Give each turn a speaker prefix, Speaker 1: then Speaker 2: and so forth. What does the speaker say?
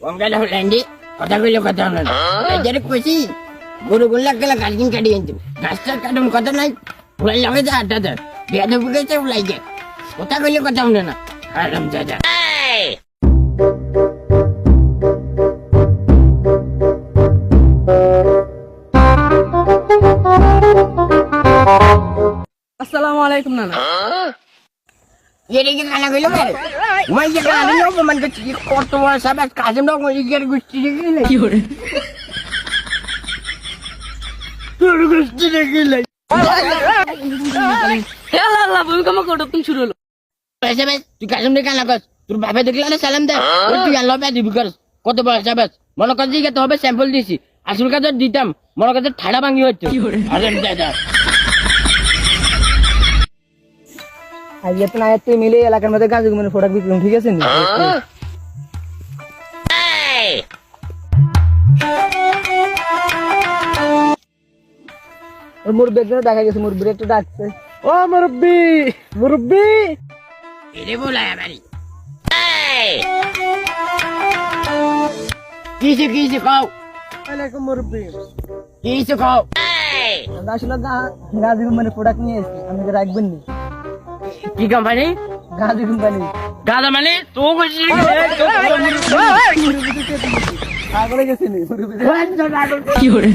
Speaker 1: কঙ্কাল হলেন্ডি কথা কইলে কথা হলো না এদের কইছি গরু গুল্লা গেলা গার্জিন কাটি আনতো গাছটা কাটুন কথা নাই উলাই লাগে যা আড্ডা দেয় বেয়াদে বুকেছে উলাই যায় কথা কইলে কথা হলো না আরাম দাদা
Speaker 2: আসসালামু আলাইকুম নানা
Speaker 1: ये देखिए खाना खिलो मेरे मैं ये खाना नहीं हूँ मन के और तुम्हारा सब काजिम लोग मुझे ये गुस्ती देखी नहीं
Speaker 2: কি করে
Speaker 1: तू गुस्ती देखी नहीं
Speaker 2: আল্লাহ আল্লাহ ভূমিকম্প কতক্ষণ শুরু হলো
Speaker 1: पैसे बस तू काजिम ने खाना कर तू बाबा देखला ना सलाम दे और तू अल्लाह पे दिबी कर কত পয়সা বাস মনে কর দিকে তো হবে স্যাম্পল দিছি আসল কাজ দিতাম মনে কর ঠাড়া ভাঙি হচ্ছে আরে দাদা
Speaker 2: আজ এতনা এত মিলে এলাকার মধ্যে গাছ গুলো ফোটা বিক্রি ঠিক আছে নি ওর মুরব্বি একজন দেখা গেছে মুরব্বি একটু ডাকছে ও মুরব্বি মুরব্বি
Speaker 1: এরে বলায়া বাড়ি কিসে খাও
Speaker 2: ওয়ালাইকুম মুরব্বি
Speaker 1: কিসে খাও
Speaker 2: আসলে গাছ মানে প্রোডাক্ট নিয়ে এসেছি আমি রাখবেন নি
Speaker 1: কি কোম্পানি
Speaker 2: গাছ কোম্পানি
Speaker 1: গাদা মানে তো কইছি
Speaker 2: আগলে গেছিনি
Speaker 1: কি করে